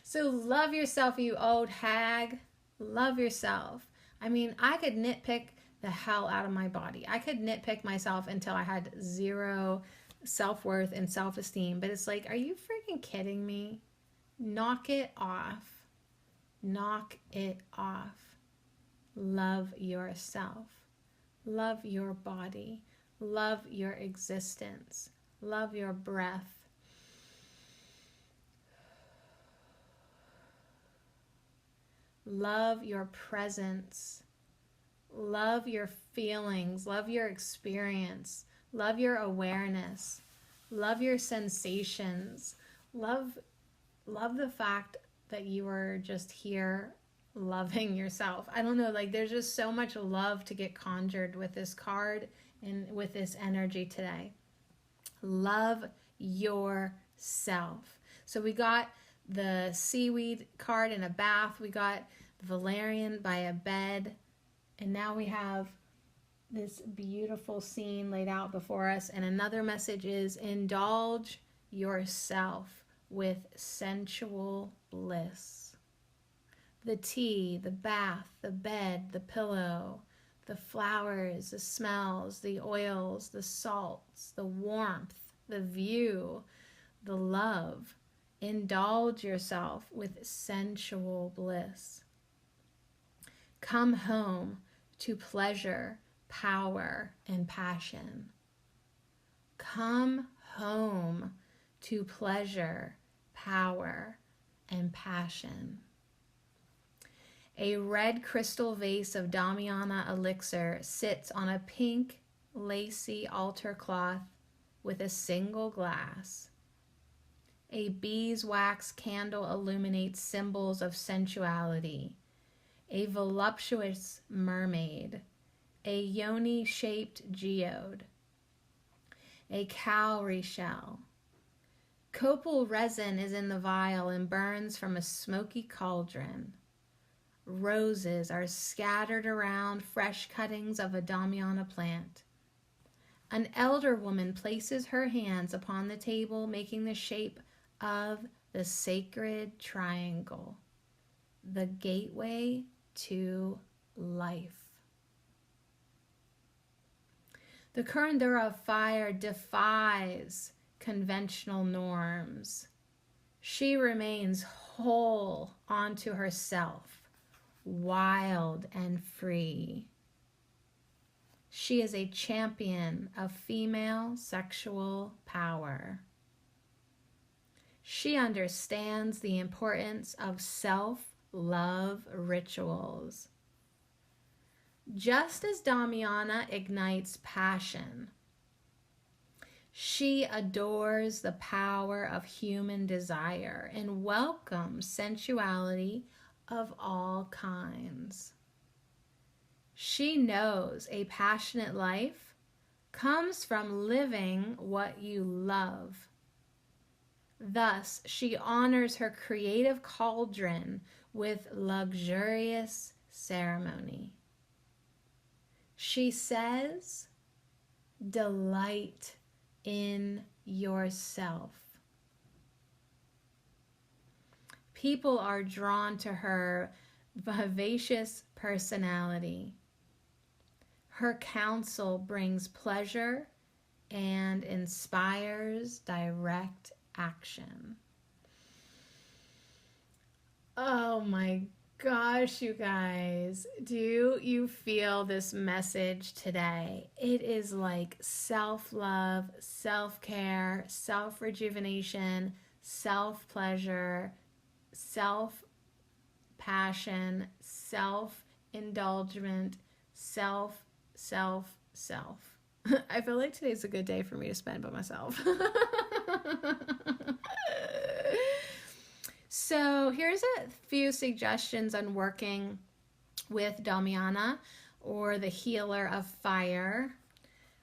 So love yourself, you old hag. Love yourself. I mean, I could nitpick the hell out of my body. I could nitpick myself until I had zero self-worth and self-esteem. But it's like, are you freaking kidding me? Knock it off. Knock it off. Love yourself. Love your body. Love your existence. Love your breath. Love your presence. Love your feelings. Love your experience. Love your awareness. Love your sensations. Love the fact that you are just here loving yourself. I don't know, like, there's just so much love to get conjured with this card and with this energy today. Love yourself. So we got the seaweed card in a bath. We got valerian by a bed. And now we have this beautiful scene laid out before us. And another message is, indulge yourself with sensual bliss. The tea, the bath, the bed, the pillow, the flowers, the smells, the oils, the salts, the warmth, the view, the love. Indulge yourself with sensual bliss. Come home to pleasure, power, and passion. Come home to pleasure, power, and passion. A red crystal vase of Damiana elixir sits on a pink, lacy altar cloth with a single glass. A beeswax candle illuminates symbols of sensuality. A voluptuous mermaid. A yoni-shaped geode. A cowrie shell. Copal resin is in the vial and burns from a smoky cauldron. Roses are scattered around fresh cuttings of a Damiana plant. An elder woman places her hands upon the table, making the shape of the sacred triangle, the gateway to life. The Curandura of fire defies conventional norms. She remains whole onto herself, wild and free. She is a champion of female sexual power. She understands the importance of self-love rituals. Just as Damiana ignites passion, she adores the power of human desire and welcomes sensuality of all kinds. She knows a passionate life comes from living what you love. Thus, she honors her creative cauldron with luxurious ceremony. She says, delight in yourself. People are drawn to her vivacious personality. Her counsel brings pleasure and inspires direct action. Oh my gosh, you guys, do you feel this message today? It is like self-love, self-care, self-rejuvenation, self-pleasure, self-passion, self-indulgence, self. I feel like today's a good day for me to spend by myself. So here's a few suggestions on working with Damiana, or the healer of fire.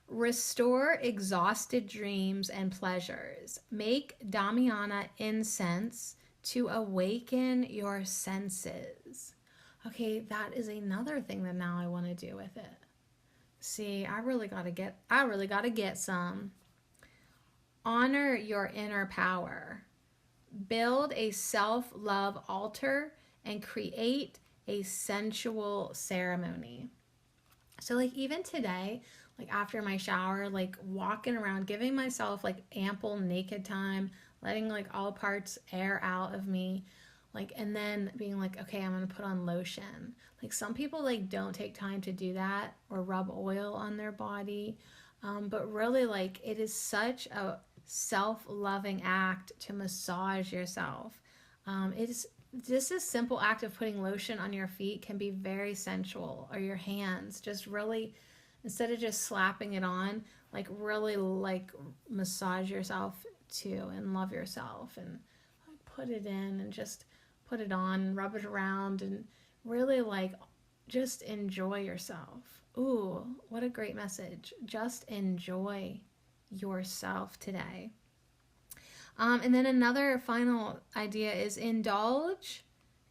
Restore exhausted dreams and pleasures. Make Damiana incense to awaken your senses. Okay, that is another thing that now I want to do with it. See, I really got to get some. Honor your inner power. Build a self-love altar and create a sensual ceremony. So like even today, like after my shower, like walking around, giving myself like ample naked time, letting like all parts air out of me, like, and then being like, okay, I'm going to put on lotion. Like some people like don't take time to do that or rub oil on their body. But really like it is such a self-loving act to massage yourself. It's just a simple act of putting lotion on your feet can be very sensual, or your hands. Just really, instead of just slapping it on, like really like massage yourself too and love yourself and put it in and just put it on, rub it around, and really like just enjoy yourself. Ooh, what a great message. Just enjoy yourself today. And then another final idea is indulge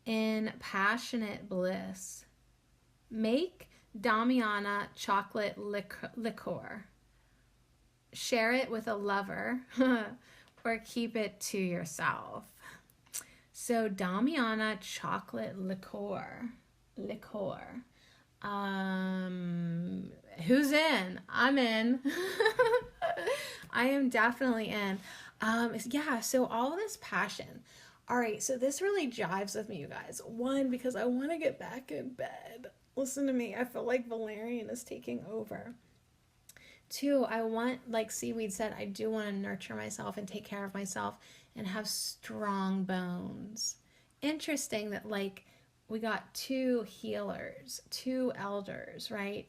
in passionate bliss. Make Damiana chocolate liqueur. Share it with a lover or keep it to yourself. So Damiana chocolate liqueur. Who's in? I'm in. I am definitely in. Yeah, so all this passion. All right, so this really jives with me, you guys. One, because I want to get back in bed. Listen to me. I feel like Valerian is taking over. Two, I want, like Seaweed said, I do want to nurture myself and take care of myself and have strong bones. Interesting that, like, we got two healers, two elders, right?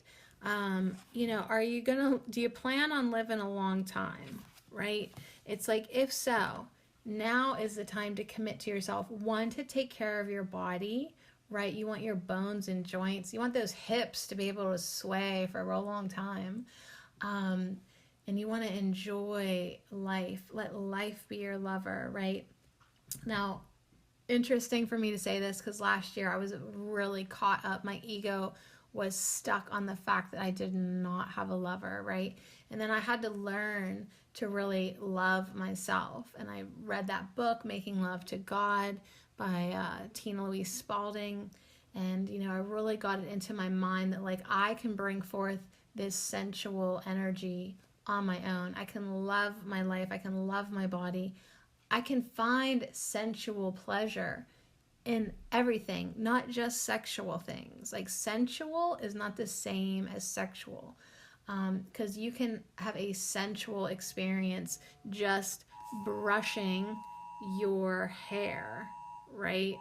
You know, do you plan on living a long time, right? It's like, if so, now is the time to commit to yourself. One, to take care of your body, right? You want your bones and joints. You want those hips to be able to sway for a real long time. And and you want to enjoy life. Let life be your lover, right? Now, interesting for me to say this because last year I was really caught up. My ego was stuck on the fact that I did not have a lover, right? And then I had to learn to really love myself. And I read that book, Making Love to God by Tina Louise Spalding. And, you know, I really got it into my mind that, like, I can bring forth this sensual energy on my own. I can love my life. I can love my body. I can find sensual pleasure in everything, not just sexual things. Like, sensual is not the same as sexual, because you can have a sensual experience just brushing your hair, right?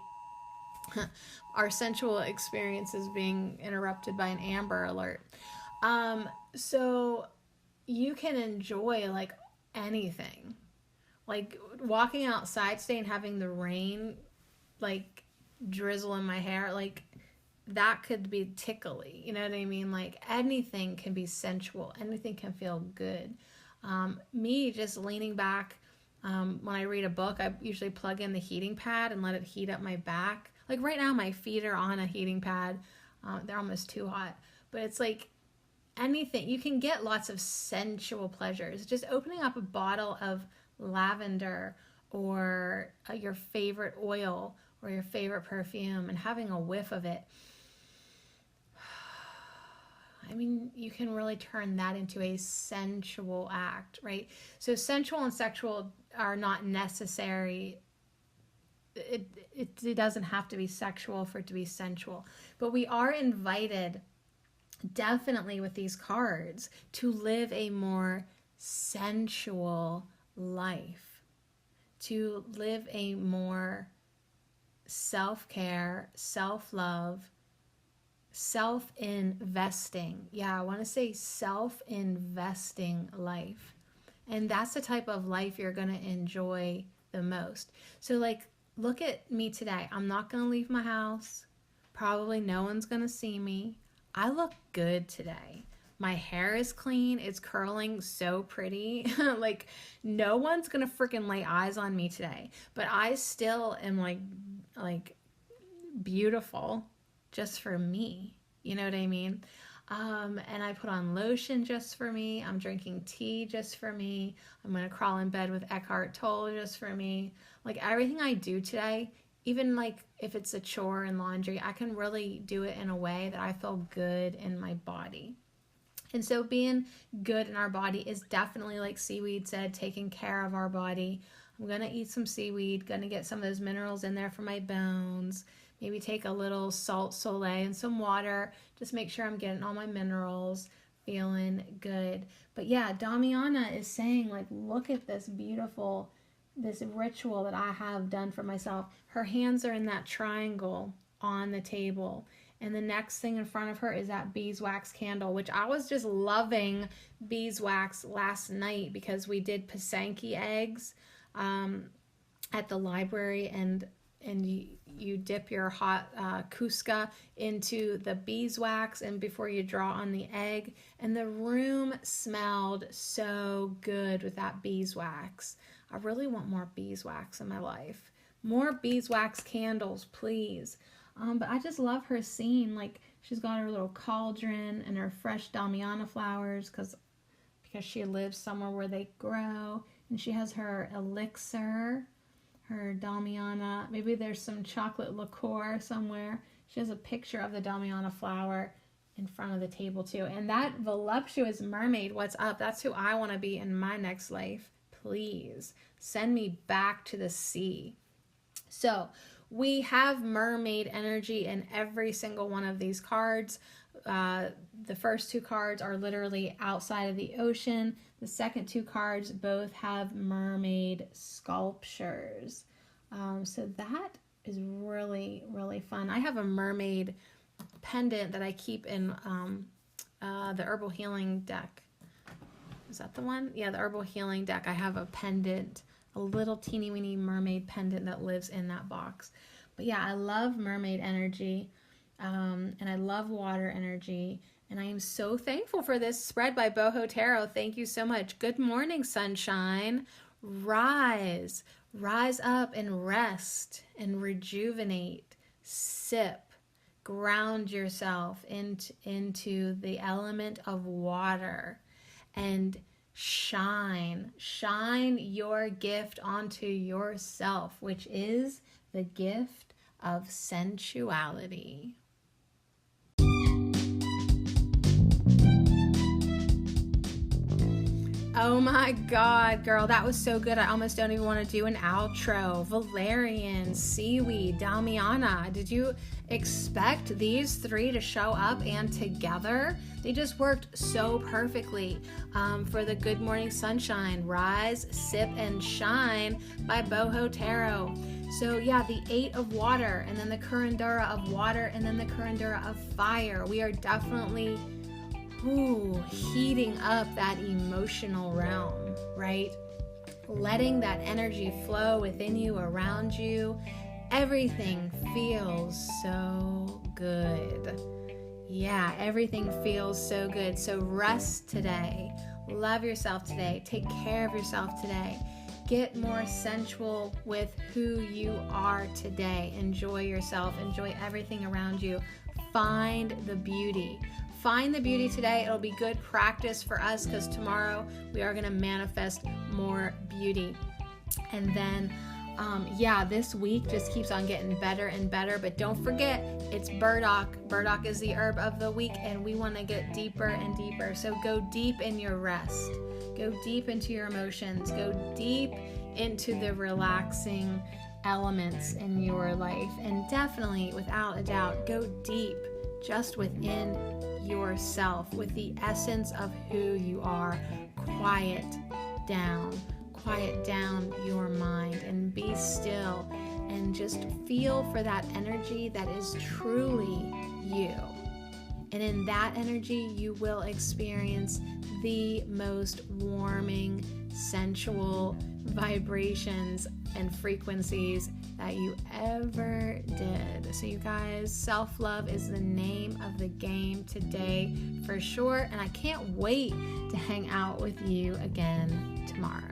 Our sensual experience is being interrupted by an Amber Alert. So you can enjoy like anything, like walking outside today and having the rain like drizzle in my hair, like that could be tickly, you know what I mean? Like anything can be sensual, anything can feel good. Me just leaning back, when I read a book, I usually plug in the heating pad and let it heat up my back. Like right now my feet are on a heating pad. They're almost too hot, but it's like anything, you can get lots of sensual pleasures. Just opening up a bottle of lavender or your favorite oil or your favorite perfume and having a whiff of it. I mean, you can really turn that into a sensual act, right? So sensual and sexual are not necessary. It doesn't have to be sexual for it to be sensual. But we are invited, definitely with these cards, to live a more sensual life, to live a more self-care, self-love, self-investing. Yeah, I want to say self-investing life. And that's the type of life you're going to enjoy the most. So like, look at me today. I'm not going to leave my house. Probably no one's going to see me. I look good today. My hair is clean. It's curling so pretty. Like no one's going to freaking lay eyes on me today. But I still am like beautiful just for me. You know what I mean? And I put on lotion just for me. I'm drinking tea just for me. I'm going to crawl in bed with Eckhart Tolle just for me. Like everything I do today, even like if it's a chore and laundry, I can really do it in a way that I feel good in my body. And so being good in our body is definitely, like Seaweed said, taking care of our body. I'm going to eat some seaweed, going to get some of those minerals in there for my bones. Maybe take a little salt soleil and some water. Just make sure I'm getting all my minerals, feeling good. But yeah, Damiana is saying, like, look at this beautiful, this ritual that I have done for myself. Her hands are in that triangle on the table. And the next thing in front of her is that beeswax candle, which I was just loving beeswax last night because we did Pisanki eggs at the library, and you dip your hot Cusca into the beeswax and before you draw on the egg, and the room smelled so good with that beeswax. I really want more beeswax in my life. More beeswax candles, please. But I just love her scene. Like she's got her little cauldron and her fresh Damiana flowers because she lives somewhere where they grow, and she has her elixir, her Damiana. Maybe there's some chocolate liqueur somewhere. She has a picture of the Damiana flower in front of the table too. And that voluptuous mermaid, what's up? That's who I want to be in my next life. Please send me back to the sea. So we have mermaid energy in every single one of these cards. The first two cards are literally outside of the ocean. The second two cards both have mermaid sculptures. So that is really, really fun. I have a mermaid pendant that I keep in the Herbal Healing deck. Is that the one? Yeah, the Herbal Healing deck. I have a pendant, a little teeny weeny mermaid pendant that lives in that box. But yeah, I love mermaid energy, and I love water energy, And I am so thankful for this spread by Bojo Tarot. Thank you so much. Good morning, sunshine. Rise. Rise up and rest and rejuvenate. Sip. Ground yourself into the element of water and shine your gift onto yourself, which is the gift of sensuality. Oh my God, girl, that was so good. I almost don't even want to do an outro. Valerian, Seaweed, Damiana. Did you expect these three to show up and together? They just worked so perfectly for the Good Morning Sunshine, Rise, Sip, and Shine by Bojo Tarot. So yeah, the 8 of water, and then the Curandura of water, and then the Curandura of fire. We are definitely heating up that emotional realm, right? Letting that energy flow within you, around you. Everything feels so good. Yeah, everything feels so good. So rest today. Love yourself today. Take care of yourself today. Get more sensual with who you are today. Enjoy yourself. Enjoy everything around you. Find the beauty. Find the beauty today. It'll be good practice for us because tomorrow we are going to manifest more beauty. And then, this week just keeps on getting better and better. But don't forget, it's burdock. Burdock is the herb of the week, and we want to get deeper and deeper. So go deep in your rest. Go deep into your emotions. Go deep into the relaxing elements in your life. And definitely, without a doubt, go deep just within yourself with the essence of who you are. Quiet down your mind and be still and just feel for that energy that is truly you. And in that energy, you will experience the most warming, sensual vibrations and frequencies that you ever did. So you guys, self-love is the name of the game today for sure. And I can't wait to hang out with you again tomorrow.